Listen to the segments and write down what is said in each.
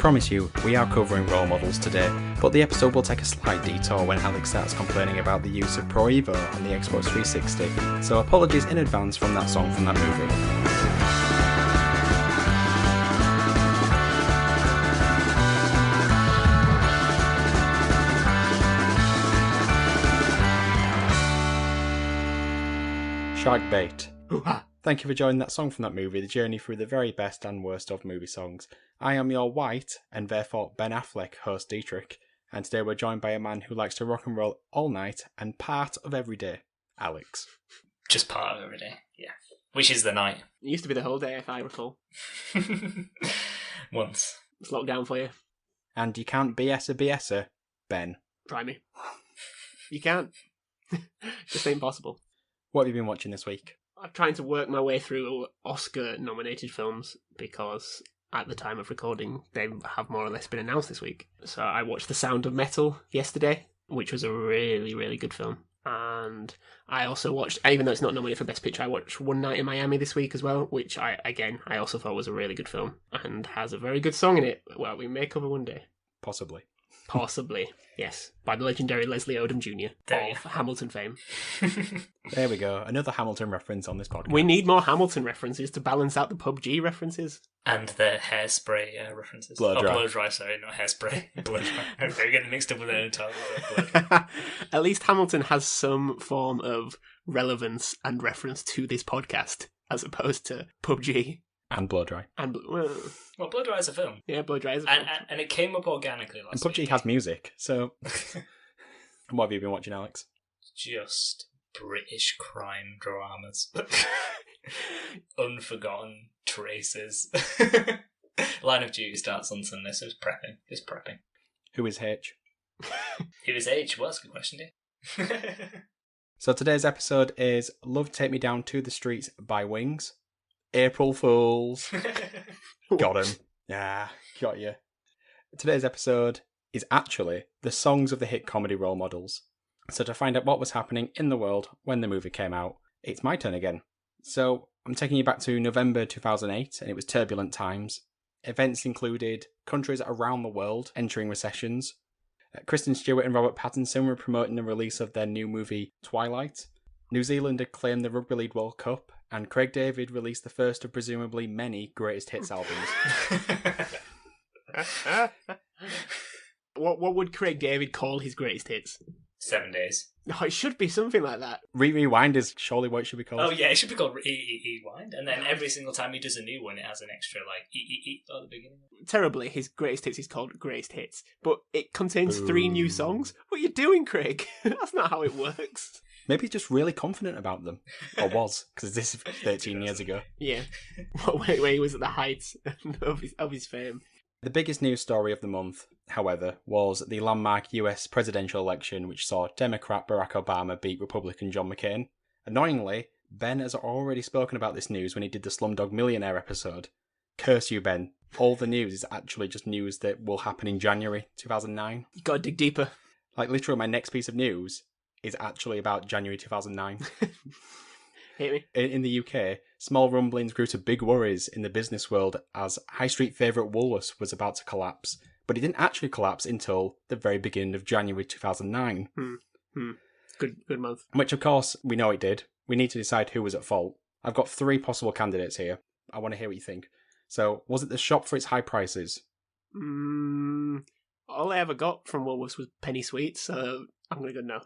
promise you, we are covering role models today, but the episode will take a slight detour when Alex starts complaining about the use of Pro Evo on the Xbox 360, so apologies in advance from that song from that movie. Shark Bait. Thank you for joining that song from that movie, the journey through the very best and worst of movie songs. I am your white, and therefore Ben Affleck host Dietrich, and today we're joined by a man who likes to rock and roll all night and part of every day, Alex. Just part of every day, yeah. Which is the night. It used to be the whole day, if I recall. Once. It's locked down for you. And you can't BS a BSer, Ben. Try me. You can't. Just ain't possible. What have you been watching this week? I'm trying to work my way through Oscar-nominated films because at the time of recording, they have more or less been announced this week. So I watched The Sound of Metal yesterday, which was a really, really good film. And I also watched, even though it's not nominated for Best Picture, I watched One Night in Miami this week as well, which I also thought was a really good film and has a very good song in it. Well, we may cover one day. Possibly. Possibly, yes. By the legendary Leslie Odom Jr. of Hamilton fame. There we go. Another Hamilton reference on this podcast. We need more Hamilton references to balance out the PUBG references. And the hairspray references. Blow dry. Blow dry, sorry, not hairspray. Blow dry. I'm getting mixed up with an entire blow dry. At least Hamilton has some form of relevance and reference to this podcast, as opposed to PUBG. And Blow Dry. And well, Blow Dry is a film. Yeah, Blow Dry is a film. And it came up organically last week. And PUBG has music, so... What have you been watching, Alex? Just British crime dramas. Unforgotten traces. Line of Duty starts on Sunday, so it's prepping. Who is H? Who is H? Well, that's a good question, dear. So today's episode is Love Take Me Down to the Streets by Wings. April Fools. Got him. Yeah, got you. Today's episode is actually the songs of the hit comedy role models. So to find out what was happening in the world when the movie came out, it's my turn again. So I'm taking you back to November 2008, and it was turbulent times. Events included countries around the world entering recessions. Kristen Stewart and Robert Pattinson were promoting the release of their new movie Twilight. New Zealand had claimed the Rugby League World Cup, and Craig David released the first of presumably many greatest hits albums. What would Craig David call his greatest hits? 7 days. Oh, it should be something like that. Rewind is surely what it should be called. Oh yeah, it should be called Rewind, and then every single time he does a new one, it has an extra like at the beginning. Terribly, his greatest hits is called Greatest Hits, but it contains 3 new songs. What are you doing, Craig? That's not how it works. Maybe he's just really confident about them. Or was, because this is 13 years ago. Yeah. Where he was at the heights of his fame. The biggest news story of the month, however, was the landmark US presidential election, which saw Democrat Barack Obama beat Republican John McCain. Annoyingly, Ben has already spoken about this news when he did the Slumdog Millionaire episode. Curse you, Ben. All the news is actually just news that will happen in January 2009. You gotta dig deeper. Like, literally, my next piece of news is actually about January 2009. Hit me. In the UK, small rumblings grew to big worries in the business world as high street favourite Woolworths was about to collapse, but it didn't actually collapse until the very beginning of January 2009. Good month. Which, of course, we know it did. We need to decide who was at fault. I've got 3 possible candidates here. I want to hear what you think. So, was it the shop for its high prices? All I ever got from Woolworths was penny sweets, so I'm going to go no.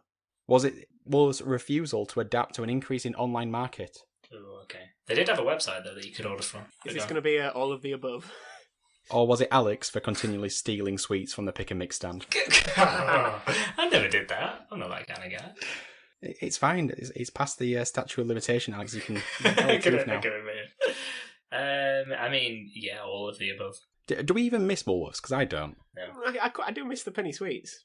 Was it Woolworths' refusal to adapt to an increasing online market? Oh, okay. They did have a website, though, that you could order from. Is this going to be all of the above? Or was it Alex for continually stealing sweets from the pick and mix stand? I never did that. I'm not that kind of guy. It's fine. It's past the statute of limitation, Alex. You can tell the truth now. I mean, yeah, all of the above. Do we even miss Woolworths? Because I don't. No. I do miss the penny sweets.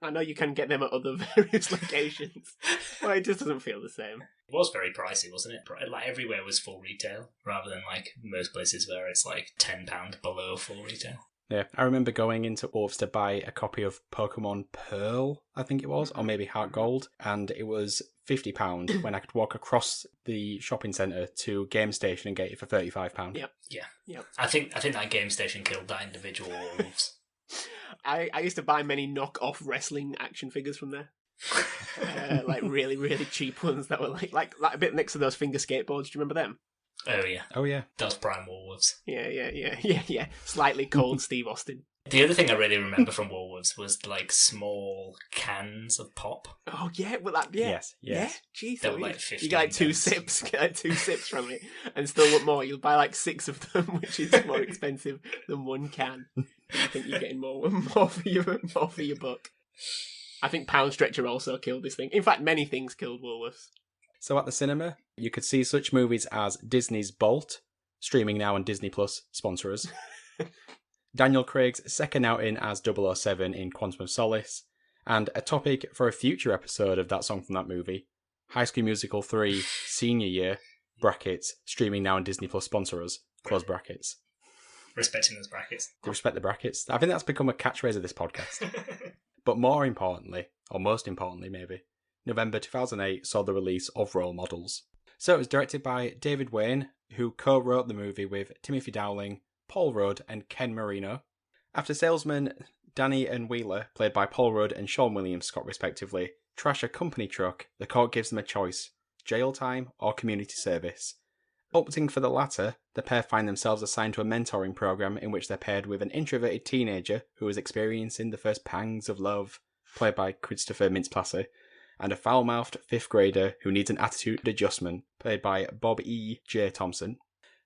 I know you can get them at other various locations. Well, it just doesn't feel the same. It was very pricey, wasn't it? Like, everywhere was full retail, rather than, like, most places where it's, like, £10 below full retail. Yeah, I remember going into Woolworths to buy a copy of Pokemon Pearl, I think it was, or maybe Heart Gold, and it was £50 when I could walk across the shopping centre to Game Station and get it for £35. Yep. Yeah. Yep. I think that game station killed that individual wolves. I used to buy many knock-off wrestling action figures from there. Like really, really cheap ones that were like a bit next to those finger skateboards. Do you remember them? Oh yeah. Oh, yeah. Those prime Woolworths. Yeah. Slightly cold Steve Austin. The other thing I really remember from Woolworths was like small cans of pop. Oh yeah, well that yeah. Yes. Yeah, jeez. They were like 15 you get like two pence. sips, from it, and still want more. You'll buy like 6 of them, which is more expensive than one can. You think you're getting more for your buck. I think Pound Stretcher also killed this thing. In fact, many things killed Woolworths. So at the cinema, you could see such movies as Disney's Bolt, streaming now on Disney Plus, sponsor us. Daniel Craig's second outing as 007 in Quantum of Solace, and a topic for a future episode of That Song from That Movie, High School Musical 3 Senior Year, brackets, streaming now on Disney Plus, sponsor us, close brackets. Respecting those brackets. Respect the brackets. I think that's become a catchphrase of this podcast. But more importantly, or most importantly maybe, November 2008 saw the release of Role Models. So it was directed by David Wayne, who co-wrote the movie with Timothy Dowling, Paul Rudd and Ken Marino. After salesmen Danny and Wheeler, played by Paul Rudd and Sean William Scott respectively, trash a company truck, the court gives them a choice, jail time or community service. Opting for the latter, the pair find themselves assigned to a mentoring program in which they're paired with an introverted teenager who is experiencing the first pangs of love, played by Christopher Mintz-Plasse, and a foul-mouthed 5th grader who needs an attitude adjustment, played by Bob E. J. Thompson.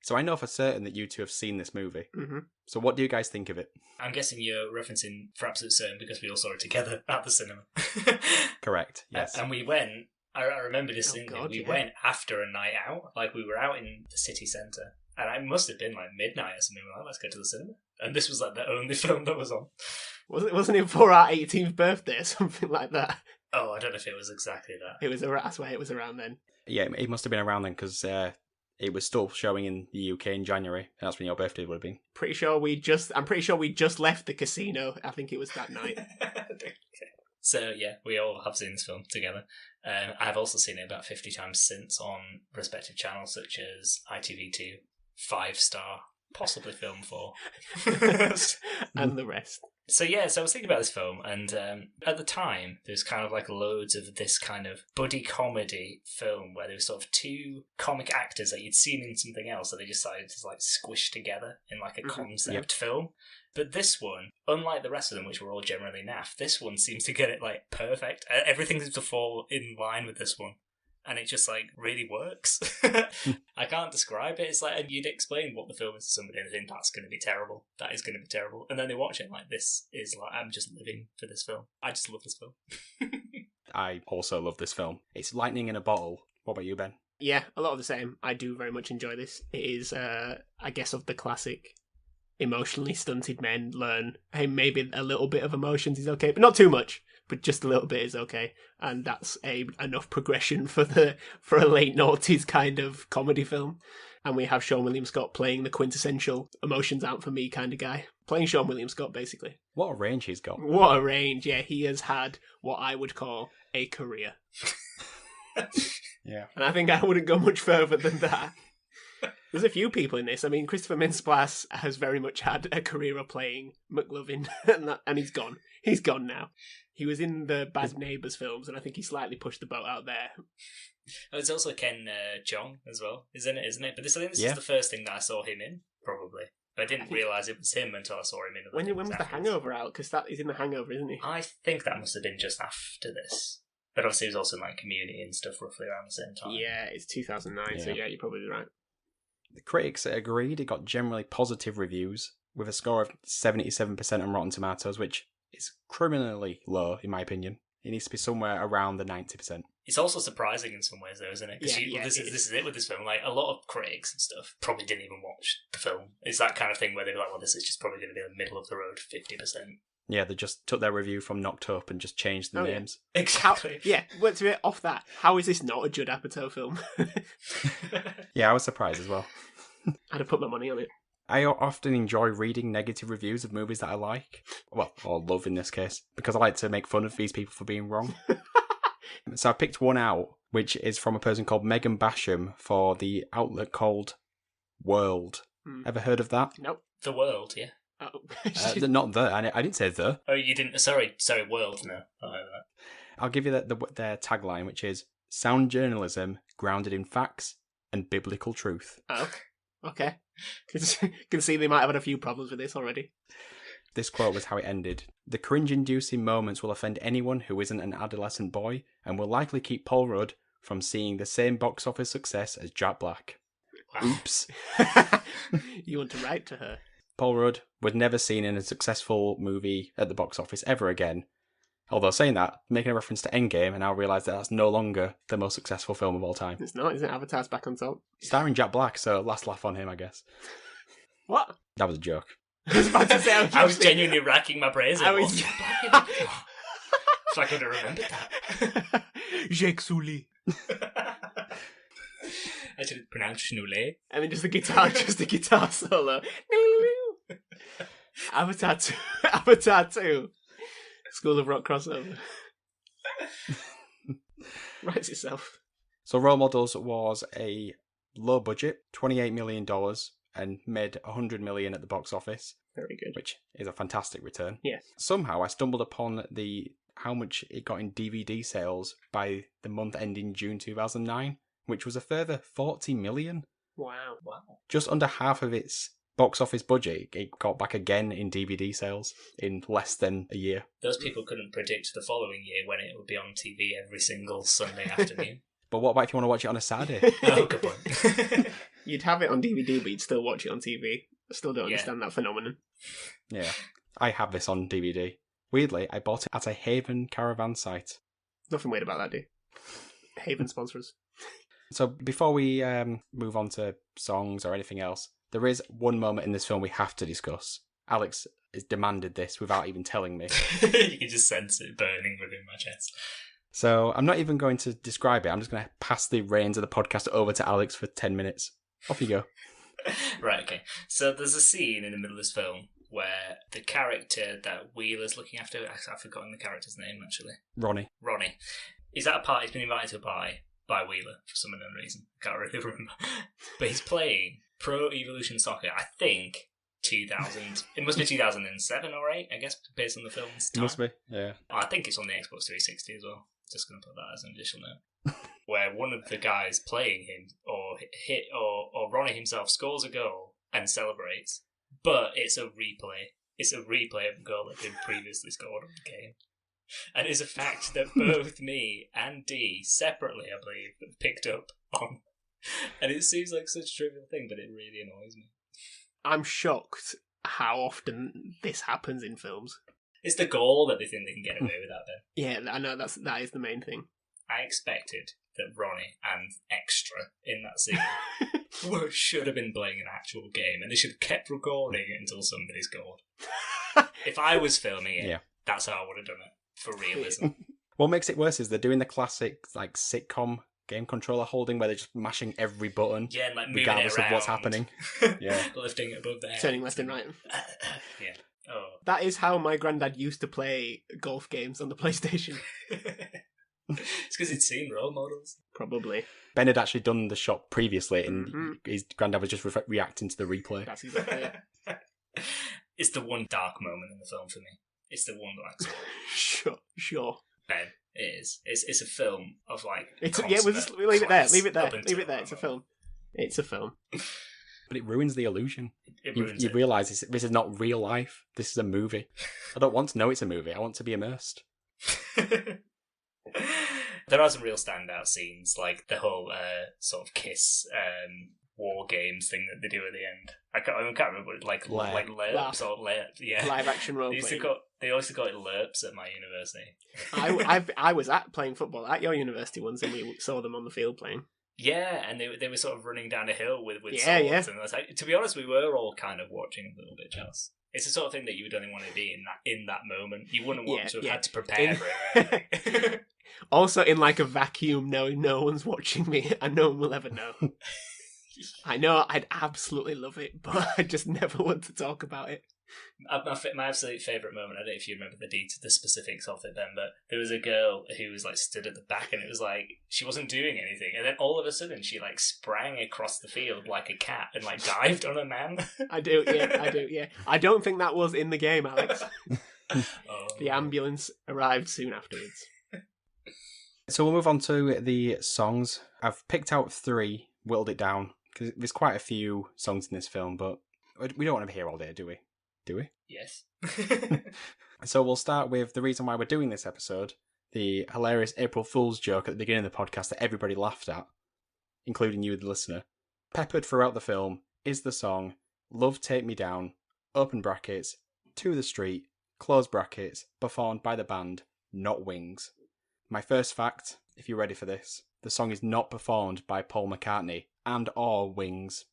So I know for certain that you two have seen this movie. Mm-hmm. So what do you guys think of it? I'm guessing you're referencing for absolute certain because we all saw it together at the cinema. Correct, yes. And we went, I remember distinctly, we went after a night out. Like we were out in the city centre. And it must have been like midnight or something. We were like, let's go to the cinema. And this was like the only film that was on. Wasn't it for our 18th birthday or something like that? Oh, I don't know if it was exactly that. It was I swear it was around then. Yeah, it must have been around then because it was still showing in the UK in January. That's when your birthday would have been. I'm pretty sure we just left the casino. I think it was that night. So yeah, we all have seen this film together. I've also seen it about 50 times since on respective channels such as ITV2, 5-star, possibly Film 4. And the rest. So I was thinking about this film, and at the time, there's kind of like loads of this kind of buddy comedy film where there was sort of 2 comic actors that you'd seen in something else that they decided to like squish together in like a concept film. But this one, unlike the rest of them, which were all generally naff, this one seems to get it like perfect. Everything seems to fall in line with this one. And it just, like, really works. I can't describe it. It's like, and you'd explain what the film is to somebody and they think, that's going to be terrible. That is going to be terrible. And then they watch it like, this is like, I'm just living for this film. I just love this film. I also love this film. It's lightning in a bottle. What about you, Ben? Yeah, a lot of the same. I do very much enjoy this. It is, I guess, of the classic emotionally stunted men learn, hey, maybe a little bit of emotions is okay, but not too much. But just a little bit is okay, and that's enough progression for a late noughties kind of comedy film. And we have Sean William Scott playing the quintessential emotions out for me kind of guy, playing Sean William Scott basically. What a range he's got! What a range! Yeah, he has had what I would call a career. Yeah, and I think I wouldn't go much further than that. There's a few people in this. I mean, Christopher Mintz-Plasse has very much had a career of playing McLovin, and he's gone. He's gone now. He was in the Bad Neighbours films, and I think he slightly pushed the boat out there. Oh, it's also Ken Jeong as well, isn't it? But I think this is the first thing that I saw him in, probably. But I didn't realise it was him until I saw him in. When was The Hangover out? Because that is in The Hangover, isn't he? I think that must have been just after this. But obviously he was also in like Community and stuff roughly around the same time. Yeah, it's 2009, so yeah, you're probably right. The critics agreed. It got generally positive reviews, with a score of 77% on Rotten Tomatoes, which is criminally low, in my opinion. It needs to be somewhere around the 90%. It's also surprising in some ways, though, isn't it? Because this is it with this film. Like, a lot of critics and stuff probably didn't even watch the film. It's that kind of thing where they're like, well, this is just probably going to be the middle of the road, 50%. Yeah, they just took their review from Knocked Up and just changed the names. Yeah. Exactly. What's it off that? How is this not a Judd Apatow film? Yeah, I was surprised as well. I'd have put my money on it. I often enjoy reading negative reviews of movies that I like. Well, or love in this case, because I like to make fun of these people for being wrong. So I picked one out, which is from a person called Megan Basham for the outlet called World. Ever heard of that? Nope. The World, yeah. Oh. Not the. I didn't say the. Oh, you didn't. Sorry, World. No, not like that. I'll give you their tagline, which is sound journalism grounded in facts and biblical truth. Oh, okay. Can see they might have had a few problems with this already. This quote was how it ended. The cringe-inducing moments will offend anyone who isn't an adolescent boy and will likely keep Paul Rudd from seeing the same box office success as Jack Black. Wow. Oops. You want to write to her? Paul Rudd was never seen in a successful movie at the box office ever again. Although saying that, making a reference to Endgame, and I realise that that's no longer the most successful film of all time. It's not, is it? Avatar's back on top. Starring Jack Black, so last laugh on him, I guess. What? That was a joke. I was about to say, I was genuinely racking my brains. I was- So I could have remembered that. Jake Sully. I should have pronounced Schnoulet. And then just a guitar solo. Avatar 2. School of Rock crossover. Writes itself. So Role Models was a low budget, $28 million, and made $100 million at the box office. Very good. Which is a fantastic return. Yes. Somehow I stumbled upon how much it got in DVD sales by the month ending June 2009, which was a further 40 million. Wow. Just under half of its box office budget, it got back again in DVD sales in less than a year. Those people couldn't predict the following year when it would be on TV every single Sunday afternoon. But what about if you want to watch it on a Saturday? Oh, good point. You'd have it on DVD, but you'd still watch it on TV. I still don't understand that phenomenon. Yeah. I have this on DVD. Weirdly, I bought it at a Haven caravan site. Nothing weird about that, dude. Haven sponsors. So before we move on to songs or anything else, there is one moment in this film we have to discuss. Alex has demanded this without even telling me. You can just sense it burning within my chest. So I'm not even going to describe it. I'm just going to pass the reins of the podcast over to Alex for 10 minutes. Off you go. Right, okay. So there's a scene in the middle of this film where the character that Wheeler's looking after, I've forgotten the character's name actually. Ronnie. He's at a party, he's been invited to a party by Wheeler for some unknown reason. I can't really remember. But he's playing Pro Evolution Soccer, I think 2000. It must be 2007 or 8, I guess, based on the film's time. It must be, yeah. I think it's on the Xbox 360 as well. Just going to put that as an additional note. Where one of the guys playing him, or Ronnie himself, scores a goal and celebrates, but it's a replay. It's a replay of a goal that had been previously scored on the game. And it's a fact that both me and Dee, separately, I believe, have picked up on. And it seems like such a trivial thing, but it really annoys me. I'm shocked how often this happens in films. It's the goal that they think they can get away with that, then. Yeah, I know that is the main thing. I expected that Ronnie and Extra in that scene should have been playing an actual game, and they should have kept recording it until somebody scored. If I was filming it, that's how I would have done it, for realism. What makes it worse is they're doing the classic like sitcom game controller holding where they're just mashing every button, yeah, and like moving regardless it around, of what's happening. Yeah, lifting it above their head. Turning left and right. Yeah. Oh. That is how my granddad used to play golf games on the PlayStation. It's because he'd seen Role Models. Probably. Ben had actually done the shot previously, and his granddad was just reacting to the replay. That's exactly it. It's the one dark moment in the film for me. It's the one that Sure. Ben, it is. It's a film of like. We'll leave it there. Leave it there. Up Leave it there. It's a film. It's a film. But it ruins the illusion. It ruins you it. realise this is not real life. This is a movie. I don't want to know it's a movie. I want to be immersed. There are some real standout scenes, like the whole sort of kiss war games thing that they do at the end. I can't remember what, like LARPs or LARP. Yeah, live action role They also got LARPs at my university. I was playing football at your university once, and we saw them on the field playing. Yeah, and they were sort of running down a hill with swords. Yeah. And I was like, to be honest, we were all kind of watching a little bit jealous. It's the sort of thing that you would only want to be in that moment. You wouldn't want to have had to prepare for it. Also, in like a vacuum, knowing no one's watching me and no one will ever know. I know I'd absolutely love it, but I just never want to talk about it. My absolute favourite moment, I don't know if you remember the specifics of it then, but there was a girl who was like stood at the back and it was like she wasn't doing anything, and then all of a sudden she like sprang across the field like a cat and like dived on a man. I do, yeah. I don't think that was in the game, Alex. The ambulance arrived soon afterwards. So we'll move on to the songs. I've picked out 3, whittled it down, because there's quite a few songs in this film, but we don't want to be here all day, do we? Do we? Yes. So we'll start with the reason why we're doing this episode, the hilarious April Fool's joke at the beginning of the podcast that everybody laughed at, including you, the listener. Peppered throughout the film is the song Love Take Me Down, open brackets, To the Street, close brackets, performed by the band Not Wings. My first fact, if you're ready for this, the song is not performed by Paul McCartney and or Wings.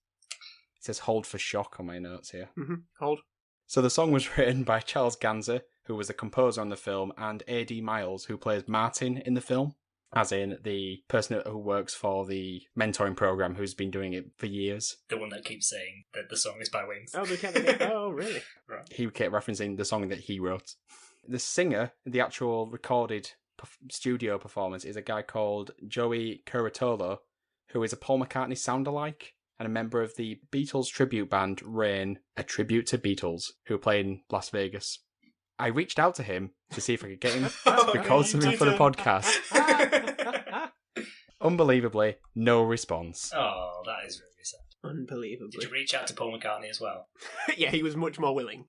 It says hold for shock on my notes here. Mm-hmm. Hold. So the song was written by Charles Ganzer, who was the composer on the film, and A.D. Miles, who plays Martin in the film, as in the person who works for the mentoring program who's been doing it for years. The one that keeps saying that the song is by Wings. Oh, oh, really? Right. He kept referencing the song that he wrote. The singer, the actual recorded studio performance, is a guy called Joey Curatolo, who is a Paul McCartney sound-alike and a member of the Beatles tribute band Rain, a tribute to Beatles, who play in Las Vegas. I reached out to him to see if I could get him to record something for the podcast. Unbelievably, no response. Oh, that is really sad. Unbelievably. Did you reach out to Paul McCartney as well? Yeah, he was much more willing.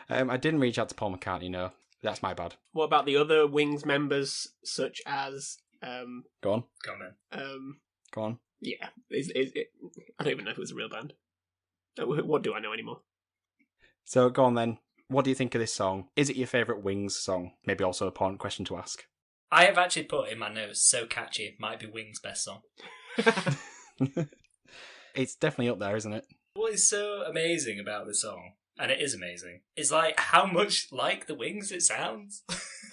I didn't reach out to Paul McCartney, no. That's my bad. What about the other Wings members, such as... Go on. Go on then. Go on. Yeah. I don't even know if it was a real band. What do I know anymore? So go on then. What do you think of this song? Is it your favourite Wings song? Maybe also a important question to ask. I have actually put in my notes, so catchy, might be Wings' best song. It's definitely up there, isn't it? What is so amazing about the song, and it is amazing, is like how much like the Wings it sounds.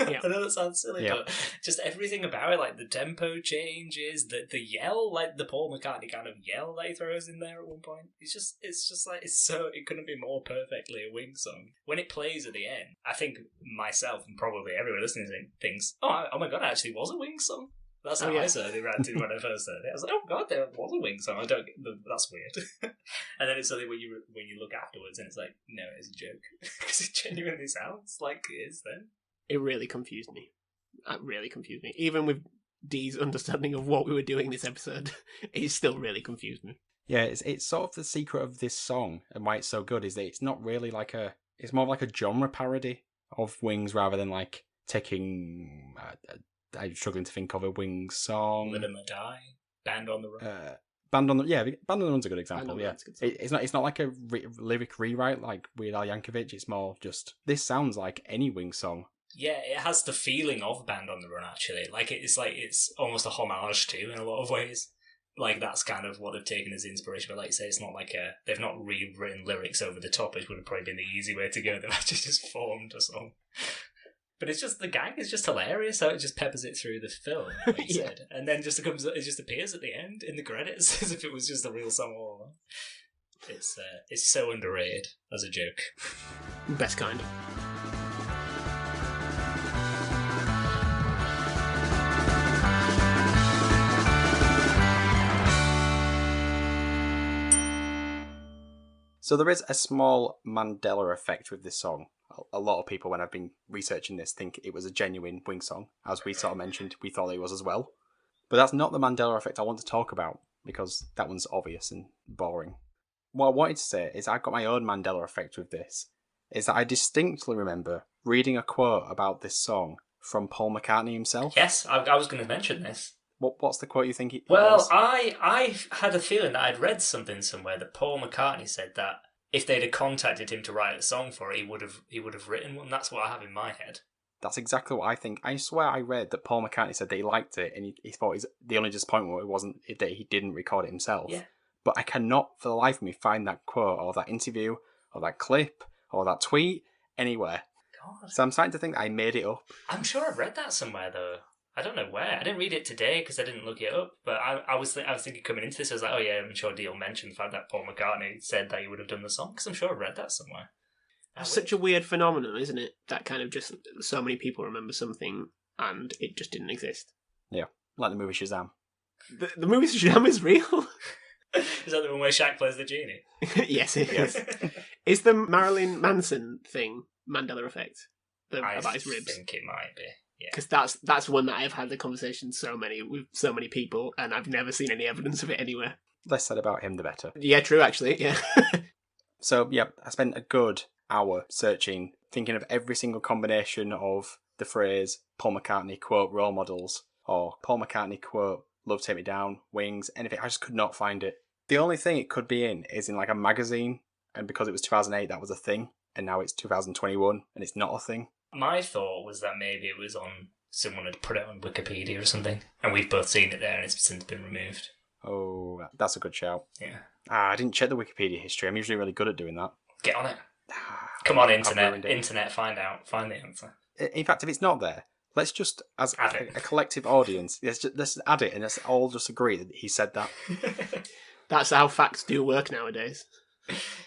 Yeah. I know that sounds silly, Yeah. but just everything about it, like the tempo changes, the yell, like the Paul McCartney kind of yell that he throws in there at one point. It's just like it couldn't be more perfectly a Wings song. When it plays at the end, I think myself and probably everyone listening thinks, oh my god, it actually was a Wings song. That's how I certainly ran to when I first heard it. I was like, oh god, there was a Wings song. That's weird. And then it's something when you look afterwards and it's like, no, it's a joke. Because it genuinely sounds like it is then. It really confused me. That really confused me. Even with Dee's understanding of what we were doing this episode, it still really confused me. Yeah, it's sort of the secret of this song and why it's so good is that it's not really it's more like a genre parody of Wings rather than like taking... I'm struggling to think of a Wings song. Live and Let Die, Band on the Run. Band on the Run's a good example. Yeah, Run's a good song. It's not like a lyric rewrite like Weird Al Yankovic. It's more just this sounds like any Wings song. Yeah, it has the feeling of Band on the Run actually. It's almost a homage to in a lot of ways. Like that's kind of what they've taken as inspiration. But like you say, it's not like they've not rewritten lyrics over the top. It would have probably been the easy way to go. They've actually just formed a song. But it's just the gag is just hilarious how it just peppers it through the film, like you said, and then it just appears at the end in the credits as if it was just a real song all along. It's so underrated as a joke. Best kind. So there is a small Mandela effect with this song. A lot of people, when I've been researching this, think it was a genuine Wings song. As we sort of mentioned, we thought it was as well. But that's not the Mandela effect I want to talk about, because that one's obvious and boring. What I wanted to say is I've got my own Mandela effect with this, is that I distinctly remember reading a quote about this song from Paul McCartney himself. Yes, I was going to mention this. What's the quote you think it Well, was? I had a feeling that I'd read something somewhere that Paul McCartney said that if they'd have contacted him to write a song for it, he would have written one. That's what I have in my head. That's exactly what I think. I swear I read that Paul McCartney said that he liked it, and he thought the only disappointment wasn't that he didn't record it himself. Yeah. But I cannot, for the life of me, find that quote or that interview or that clip or that tweet anywhere. God. So I'm starting to think that I made it up. I'm sure I've read that somewhere, though. I don't know where. I didn't read it today because I didn't look it up. But I was thinking coming into this, I was like, oh yeah, I'm sure Deal mentioned the fact that Paul McCartney said that he would have done the song, because I'm sure I read that somewhere. It's such a weird phenomenon, isn't it? That kind of just so many people remember something and it just didn't exist. Yeah, like the movie Shazam. The movie Shazam is real. Is that the one where Shaq plays the genie? Yes, it is. Is the Marilyn Manson thing Mandela effect? About his ribs? I think it might be. Yeah, because that's one that I've had the conversation with so many people, and I've never seen any evidence of it anywhere. Less said about him, the better. Yeah, true. Actually, yeah. So, yeah, I spent a good hour searching, thinking of every single combination of the phrase Paul McCartney quote role models or Paul McCartney quote Love Take Me Down, Wings, anything. I just could not find it. The only thing it could be in is in like a magazine, and because it was 2008, that was a thing, and now it's 2021, and it's not a thing. My thought was that maybe it was on, someone had put it on Wikipedia or something, and we've both seen it there, and it's since been removed. Oh, that's a good shout. Yeah. I didn't check the Wikipedia history. I'm usually really good at doing that. Get on it. Come on, internet, find the answer. In fact, if it's not there, let's just, as a collective audience, let's add it, and let's all just agree that he said that. That's how facts do work nowadays.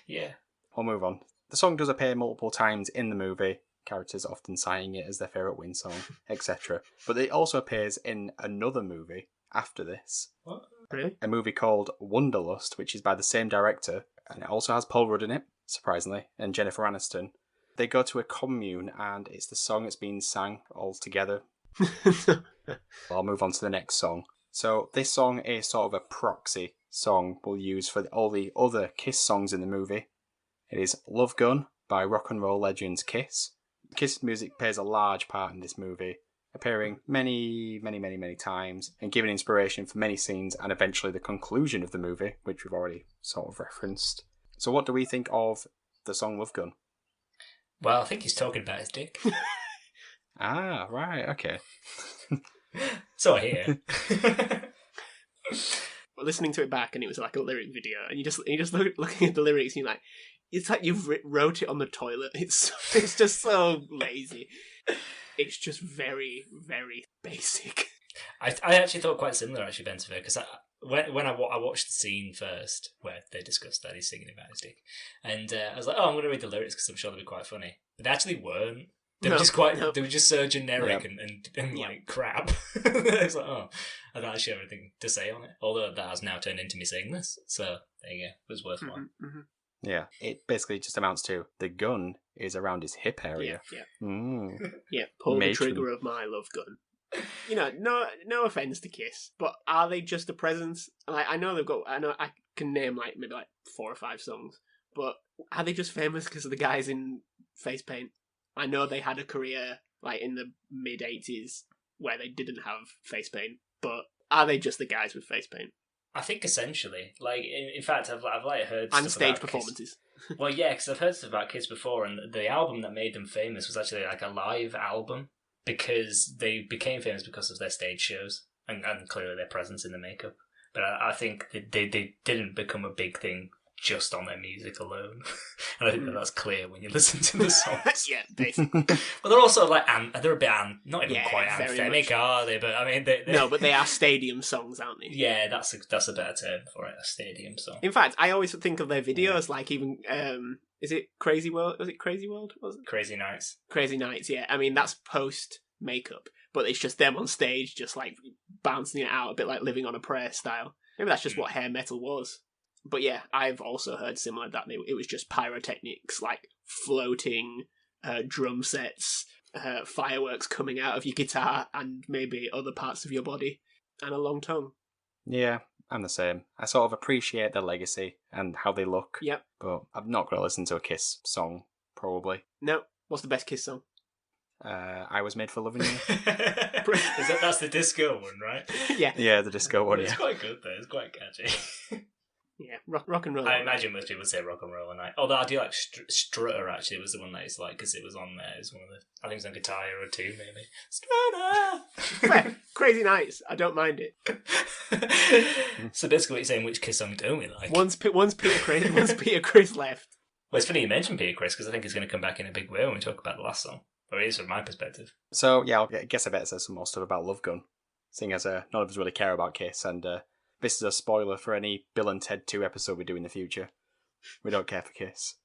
Yeah. We'll move on. The song does appear multiple times in the movie, characters often citing it as their favourite Wings song, etc. But it also appears in another movie after this. What? Really? A movie called Wonderlust, which is by the same director, and it also has Paul Rudd in it, surprisingly, and Jennifer Aniston. They go to a commune, and it's the song that's being sang all together. I'll move on to the next song. So this song is sort of a proxy song we'll use for all the other Kiss songs in the movie. It is Love Gun by rock and roll legends Kiss. Kiss music plays a large part in this movie, appearing many times and giving inspiration for many scenes and eventually the conclusion of the movie, which we've already sort of referenced. So what do we think of the song Love Gun? Well, I think he's talking about his dick. Ah, right, okay. So I hear. Well, listening to it back, and it was like a lyric video, and you just looking at the lyrics, and you're like, it's like you've wrote it on the toilet. It's just so lazy. It's just very, very basic. I actually thought quite similar, actually, Ben, to her, because when I watched the scene first, where they discussed that he's singing about his dick, and I was like, oh, I'm going to read the lyrics because I'm sure they'll be quite funny. But they actually weren't. They were they were just so generic and like crap. It's like, oh, I don't actually have anything to say on it. Although that has now turned into me saying this, so there you go. It was worthwhile. Mm-hmm. Yeah, it basically just amounts to the gun is around his hip area. Yeah. Pull the trigger of my love gun. You know, no offense to Kiss, but are they just a presence? Like, I know I can name like maybe like 4 or 5 songs, but are they just famous because of the guys in face paint? I know they had a career like in the mid-80s where they didn't have face paint, but are they just the guys with face paint? I think essentially, like in fact, I've like heard and stuff stage about performances. Kiss. Well, yeah, because I've heard stuff about Kiss before, and the album that made them famous was actually like a live album because they became famous because of their stage shows and clearly their presence in the makeup. But I think they didn't become a big thing just on their music alone. And I think that's clear when you listen to the songs. Yeah, basically. But they're also like, they're a bit, not even quite anthemic, are they? But I mean, no, but they are stadium songs, aren't they? Yeah, that's a better term for it, a stadium song. In fact, I always think of their videos like even, is it Crazy World? Was it Crazy World? Was it? Crazy Nights. Crazy Nights, yeah. I mean, that's post-makeup, but it's just them on stage just like bouncing it out a bit like Living on a Prayer style. Maybe that's just what hair metal was. But yeah, I've also heard similar that it was just pyrotechnics, like floating drum sets, fireworks coming out of your guitar, and maybe other parts of your body, and a long tongue. Yeah, I'm the same. I sort of appreciate their legacy and how they look. Yep. But I'm not going to listen to a Kiss song, probably. No. What's the best Kiss song? I Was Made for Loving You. That's the disco one, right? Yeah. Yeah, the disco one, It's quite good, though. It's quite catchy. Yeah, rock and roll. I imagine most people would say Rock and Roll All Night. Although I do like Strutter, actually, was the one that is like, because it was on there. It was one of the, I think it was on Guitar Hero 2, maybe. Strutter! Crazy Nights, I don't mind it. So basically what you're saying, which Kiss song don't we like? One's Peter Chris, one's Peter Chris left. Well, it's funny you mentioned Peter Chris, because I think he's going to come back in a big way when we talk about the last song. Or it is from my perspective. So, yeah, I guess I better say some more stuff about Love Gun, seeing as none of us really care about Kiss, and this is a spoiler for any Bill and Ted 2 episode we do in the future. We don't care for Kiss.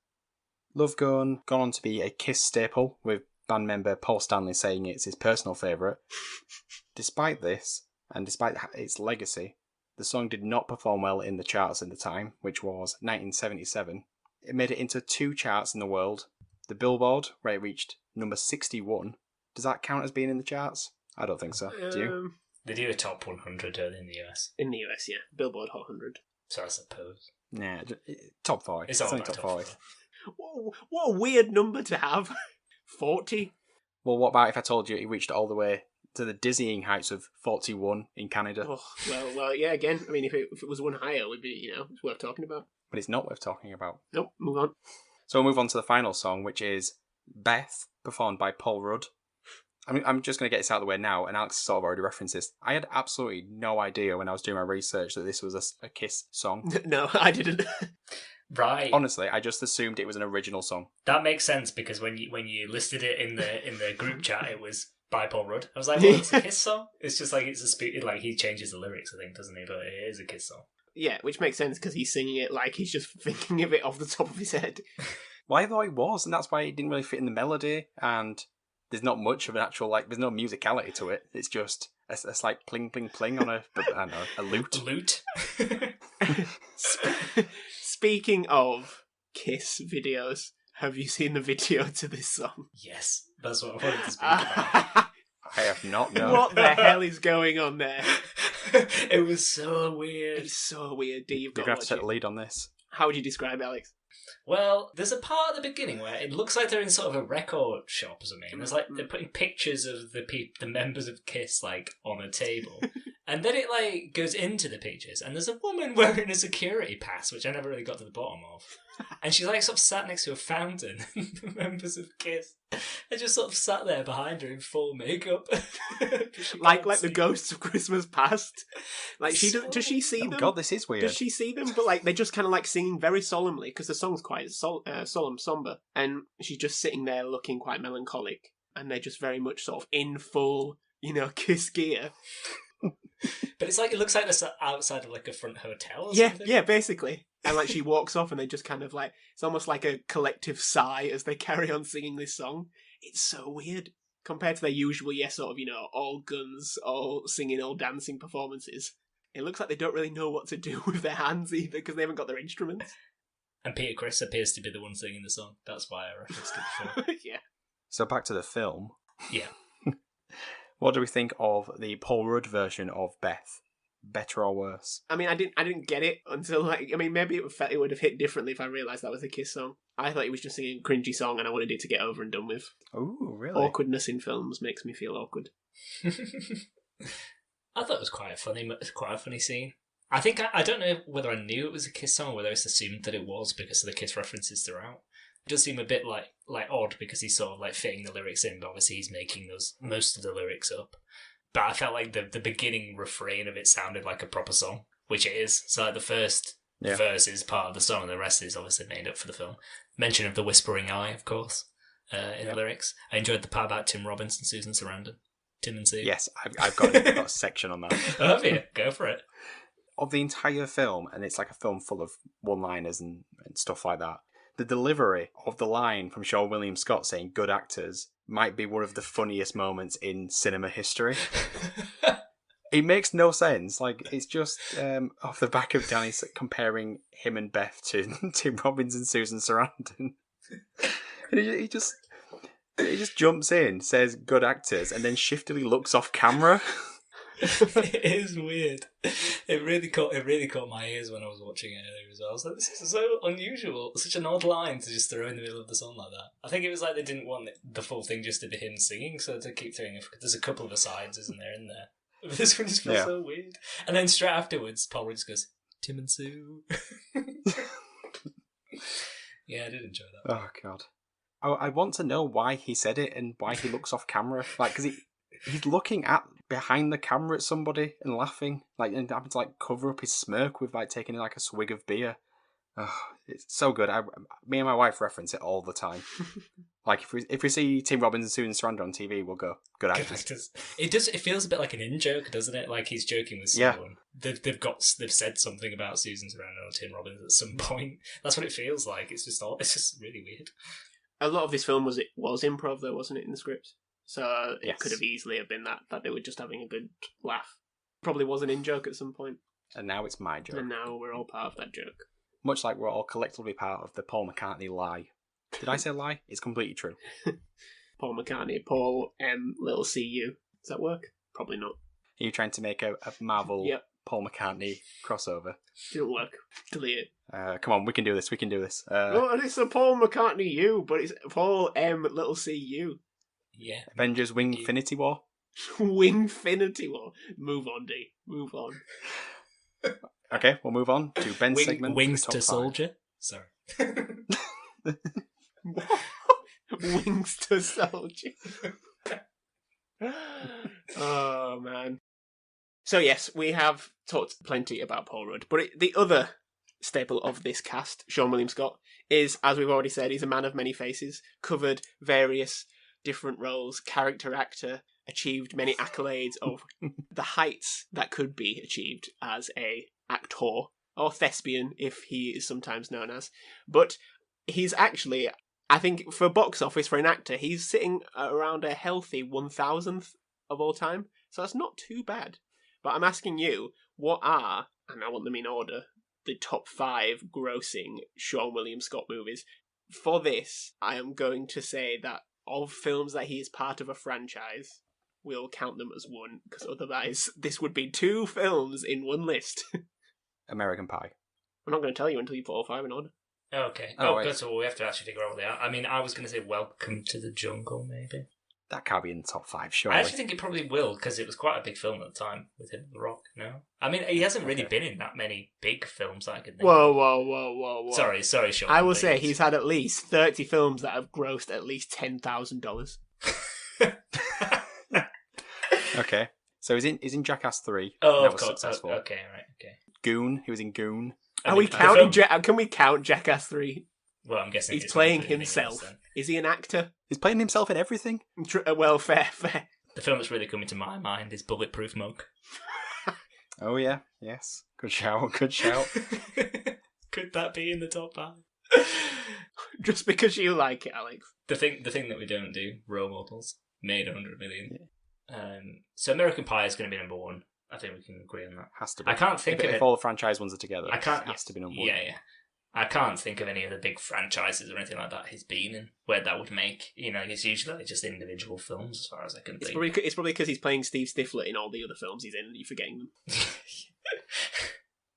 Love Gun gone on to be a Kiss staple, with band member Paul Stanley saying it's his personal favourite. Despite this, and despite its legacy, the song did not perform well in the charts at the time, which was 1977. It made it into 2 charts in the world. The Billboard, where it reached number 61. Does that count as being in the charts? I don't think so. Do you? They do a top 100 in the US. In the US, yeah. Billboard Hot 100. So I suppose. Nah, top 40. It's all only about top top 40. 40. What a weird number to have. 40? Well, what about if I told you it reached all the way to the dizzying heights of 41 in Canada? Oh, well, yeah, again, I mean, if it was one higher, it would be, it's worth talking about. But it's not worth talking about. Nope, move on. So we'll move on to the final song, which is Beth, performed by Paul Rudd. I'm just going to get this out of the way now, and Alex sort of already referenced this. I had absolutely no idea when I was doing my research that this was a Kiss song. No, I didn't. Right. Honestly, I just assumed it was an original song. That makes sense, because when you listed it in the group chat, it was by Paul Rudd. I was like, well, it's a Kiss song? It's just like it's like he changes the lyrics, I think, doesn't he? But it is a Kiss song. Yeah, which makes sense because he's singing it like he's just thinking of it off the top of his head. Well, I thought it was, and that's why it didn't really fit in the melody, and there's not much of an actual, there's no musicality to it. It's just a slight pling, pling, pling on I don't know, a lute. A lute? Speaking of Kiss videos, have you seen the video to this song? Yes, that's what I wanted to speak about. I have not known. What the hell is going on there? It was so weird. It's so weird, D. You've You're got going to to have to watch take the lead on this. How would you describe it, Alex? Well, there's a part at the beginning where it looks like they're in sort of a record shop or something. There's they're putting pictures of the members of Kiss on a table, and then it goes into the pictures, and there's a woman wearing a security pass, which I never really got to the bottom of, and she's sort of sat next to a fountain. The members of Kiss are just sort of sat there behind her in full makeup, like the ghosts of Christmas past. Does she see them? Oh God, this is weird. Does she see them? But they're just kind of singing very solemnly because the song's quite solemn, somber, and she's just sitting there looking quite melancholic, and they're just very much sort of in full, Kiss gear. But it's it looks like they're outside of a front hotel or yeah, something. Yeah, basically. And she walks off, and they just kind of it's almost like a collective sigh as they carry on singing this song. It's so weird compared to their usual, all guns, all singing, all dancing performances. It looks like they don't really know what to do with their hands either because they haven't got their instruments. And Peter Criss appears to be the one singing the song. That's why I referenced it before. Yeah. So back to the film. Yeah. What do we think of the Paul Rudd version of Beth? Better or worse? I mean, I didn't get it until maybe it would have hit differently if I realised that was a Kiss song. I thought he was just singing a cringy song, and I wanted it to get over and done with. Oh, really? Awkwardness in films makes me feel awkward. I thought it was quite a funny scene. I think I don't know whether I knew it was a Kiss song or whether I just assumed that it was because of the Kiss references throughout. It does seem a bit like odd because he's sort of fitting the lyrics in, but obviously he's making most of the lyrics up. But I felt like the beginning refrain of it sounded like a proper song, which it is. So the first verse is part of the song, and the rest is obviously made up for the film. Mention of the whispering eye, of course, in the lyrics. I enjoyed the part about Tim Robbins and Susan Sarandon. Tim and Sue. Yes, I've got a section on that. Have you? Go for it. Of the entire film, and it's a film full of one-liners and stuff like that, the delivery of the line from Sean William Scott saying "good actors" might be one of the funniest moments in cinema history. It makes no sense. It's just off the back of Danny comparing him and Beth to Tim Robbins and Susan Sarandon. He just jumps in, says "good actors," and then shiftily looks off camera. It is weird. It really caught my ears when I was watching it earlier as well. I was like, this is so unusual. Such an odd line to just throw in the middle of the song like that. I think it was they didn't want the full thing just to be him singing, so to keep throwing there's a couple of asides, isn't there, in there? But this one just feels so weird. And then straight afterwards, Paul Rudd just goes, Tim and Sue. Yeah, I did enjoy that. Oh, God. I want to know why he said it and why he looks off camera. Because he's looking behind the camera at somebody and laughing, and having to cover up his smirk with taking a swig of beer. Oh, it's so good. Me and my wife reference it all the time. Like if we see Tim Robbins and Susan Sarandon on TV, we'll go good actors. It feels a bit like an in-joke, doesn't it? Like he's joking with someone. Yeah. They've said something about Susan Sarandon or Tim Robbins at some point. That's what it feels like. It's just really weird. A lot of this film was improv though, wasn't it, in the script? So it could have easily have been that they were just having a good laugh. Probably was an in-joke at some point. And now it's my joke. And now we're all part of that joke. Much like we're all collectively part of the Paul McCartney lie. Did I say lie? It's completely true. Paul McCartney, Paul M, little cu. Does that work? Probably not. Are you trying to make a Marvel Paul McCartney crossover? Didn't work. Delete it. Come on, we can do this. Well, it's a Paul McCartney U, but it's Paul M, little cu. Yeah. Avengers Wingfinity War? Wingfinity War. Move on, D. Move on. Okay, we'll move on to Ben's segment. Wings to Soldier. Sorry. Wings to Soldier. Oh, man. So, yes, we have talked plenty about Paul Rudd, but the other staple of this cast, Sean William Scott, is, as we've already said, he's a man of many faces, covered various different roles, character actor, achieved many accolades of the heights that could be achieved as a actor, or thespian, if he is sometimes known as. But he's actually, I think, for box office, for an actor, he's sitting around a healthy 1,000th of all time. So that's not too bad. But I'm asking you, what are, and I want them in order, the top 5 grossing Sean William Scott movies? For this, I am going to say that of films that he is part of a franchise, we'll count them as one, because otherwise this would be 2 films in one list. American Pie. I'm not going to tell you until you put all 5 in order. Okay. So we have to actually figure out what they are. I mean, I was going to say Welcome to the Jungle, maybe. That can't be in the top 5, surely. I actually think it probably will, because it was quite a big film at the time with him, The Rock, no? I mean, he hasn't really been in that many big films that I could think of. Whoa. Sorry, Sean. I will say he's had at least 30 films that have grossed at least $10,000. Okay. So he's in Jackass 3. Oh, that of was course. successful. Okay. Goon. He was in Goon. Are we counting? Can we count Jackass 3? Well, I'm guessing he's playing himself. Is he an actor? He's playing himself in everything. Well, fair. The film that's really coming to my mind is Bulletproof Monk. Oh yeah, yes. Good shout. Could that be in the top 5? Just because you like it, Alex. The thing that we don't do, role models, made 100 million. Yeah. So American Pie is going to be number 1. I think we can agree on that. Has to be. I can't think if all the franchise ones are together. It has to be number 1. Yeah. I can't think of any of the big franchises or anything like that he's been in where that would make, it's usually just individual films as far as I can think. It's probably because he's playing Steve Stifler in all the other films he's in and you're forgetting them.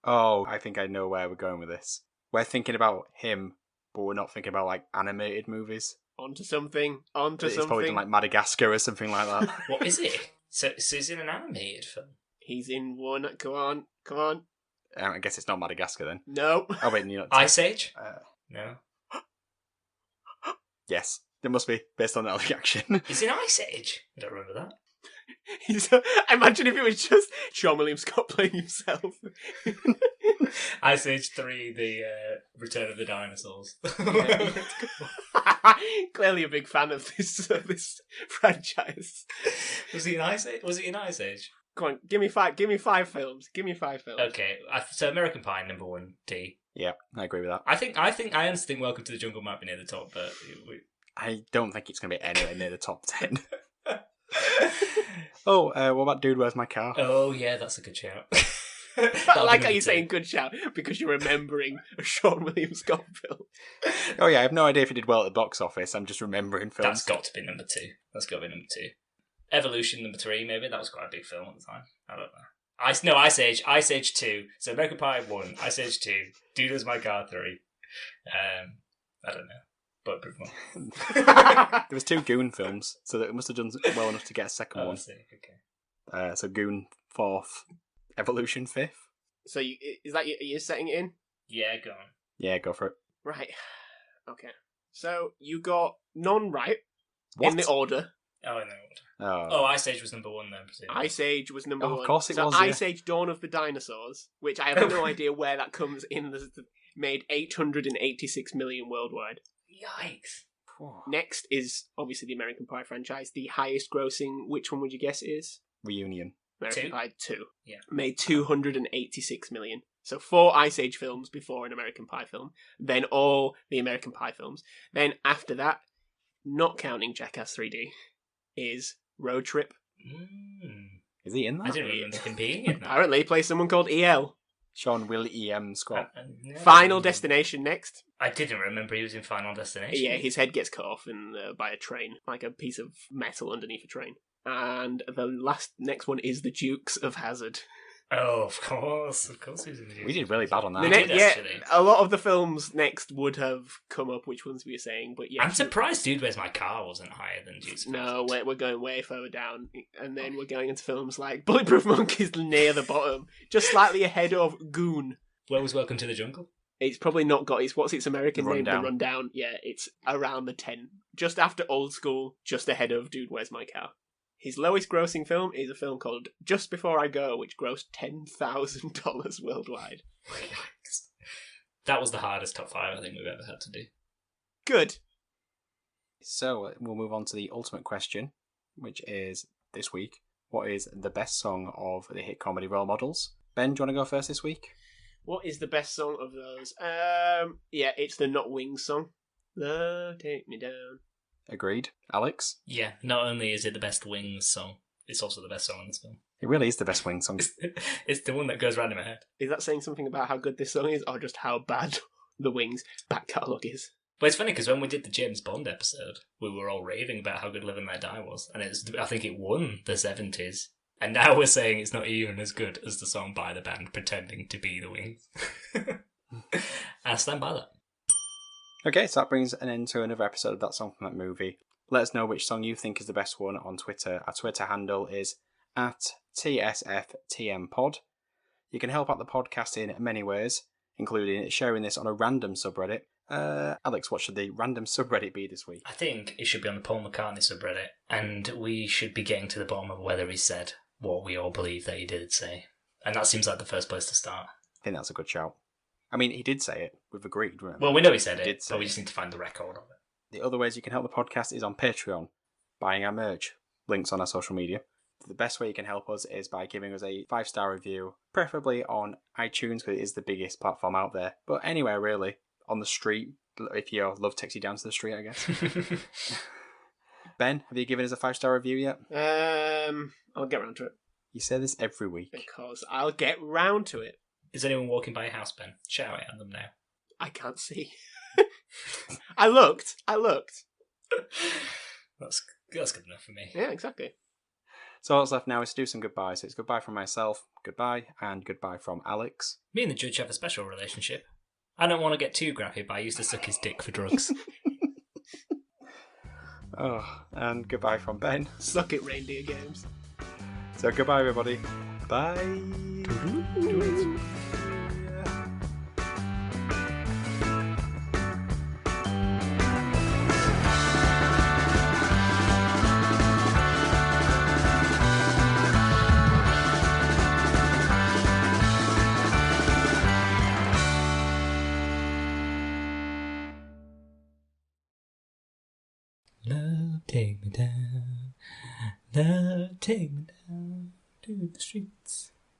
Oh, I think I know where we're going with this. We're thinking about him, but we're not thinking about animated movies. Onto something. It's probably done Madagascar or something like that. What is it? So he's in an animated film? He's in one. Come on. I guess it's not Madagascar then. No. Oh wait, you're not. Ice Age? No. Yes, it must be based on that reaction. He's in Ice Age. I don't remember that. Imagine if it was just Sean William Scott playing himself. Ice Age 3, the Return of the Dinosaurs. Clearly a big fan of this franchise. Was he in Ice Age? Come on, give me 5 films. Okay, so American Pie, number 1, D. Yeah, I agree with that. I honestly think Welcome to the Jungle might be near the top, but I don't think it's going to be anywhere near the top 10. What about Dude, Where's My Car? Oh yeah, that's a good shout. I like how you're saying good shout because you're remembering a Sean William Scott film. Oh yeah, I have no idea if he did well at the box office. I'm just remembering films. That's got to be number 2. Evolution, number 3, maybe. That was quite a big film at the time. I don't know. Ice Age 2. So American Pie 1, Ice Age 2, Dude, Where's My Car 3. I don't know. But there was 2 Goon films, so it must have done well enough to get a second one. I see. Okay. So Goon 4th, Evolution 5th. So you're setting it in? Yeah, go on. Yeah, go for it. Right. Okay. So you got none right in the order. Oh, in the order. Oh, Ice Age was number 1 then, presumably. Ice Age was number 1. Of course it was. Ice Age: Dawn of the Dinosaurs, which I have no idea where that comes in. Made $886 million worldwide. Yikes! Next is obviously the American Pie franchise. The highest grossing, which one would you guess it is? Reunion. American 2? Pie 2. Yeah. Made 286 million. So 4 Ice Age films before an American Pie film. Then all the American Pie films. Then after that, not counting Jackass 3D, is Road Trip. Is he in that? I didn't remember him being in that. Apparently he plays someone called EL. Sean Will E.M. Scott. Final Destination next. I didn't remember he was in Final Destination. Yeah, his head gets cut off by a train, like a piece of metal underneath a train. And the next one is The Dukes of Hazzard. Oh, of course he was in the Dukes. We did really bad on that. Actually. A lot of the films next would have come up, which ones we were saying, but yeah. I'm surprised Dude, Where's My Car wasn't higher than Dukes of No, Hazzard. we're going way further down, and then we're going into films like Bulletproof Monkey's near the bottom, just slightly ahead of Goon. Where was Welcome to the Jungle? It's probably not got what's its American name? Rundown. The Rundown. Yeah, it's around the 10. Just after Old School, just ahead of Dude, Where's My Car? His lowest grossing film is a film called Just Before I Go, which grossed $10,000 worldwide. Yikes. That was the hardest top 5 I think we've ever had to do. Good. So we'll move on to the ultimate question, which is this week. What is the best song of the hit comedy role models? Ben, do you want to go first this week? What is the best song of those? Yeah, it's the Not Wings song. Love, take me down. Agreed. Alex? Yeah, not only is it the best Wings song, it's also the best song in this film. It really is the best Wing song. It's the one that goes round in my head. Is that saying something about how good this song is, or just how bad the Wings back catalogue is? But it's funny because when we did the James Bond episode, we were all raving about how good Live and Let Die was, and I think it won the 70s. And now we're saying it's not even as good as the song by the band pretending to be the Wings. I stand by that. Okay, so that brings an end to another episode of That Song from That Movie. Let us know which song you think is the best one on Twitter. Our Twitter handle is @TSFTMPod. You can help out the podcast in many ways, including sharing this on a random subreddit. Alex, what should the random subreddit be this week? I think it should be on the Paul McCartney subreddit, and we should be getting to the bottom of whether he said what we all believe that he did say. And that seems like the first place to start. I think that's a good shout. I mean, he did say it. We've agreed, remember? Well, we know he said He did it, say but we it. just need to find the record of it. The other ways you can help the podcast is on Patreon, buying our merch, links on our social media. The best way you can help us is by giving us a 5-star review, preferably on iTunes because it is the biggest platform out there, but anywhere really, on the street, if your love takes you down to the street, I guess. Ben, have you given us a 5-star review yet? I'll get round to it. You say this every week. Because I'll get round to it. Is anyone walking by your house, Ben? Shout it at them now. I can't see. I looked. That's good enough for me. Yeah, exactly. So all that's left now is to do some goodbyes. So it's goodbye from myself, goodbye, and goodbye from Alex. Me and the judge have a special relationship. I don't want to get too graphic, but I used to suck his dick for drugs. Oh, and goodbye from Ben. Suck it, reindeer games. So goodbye, everybody. Bye. Love, take me down. Love, take me down to the streets.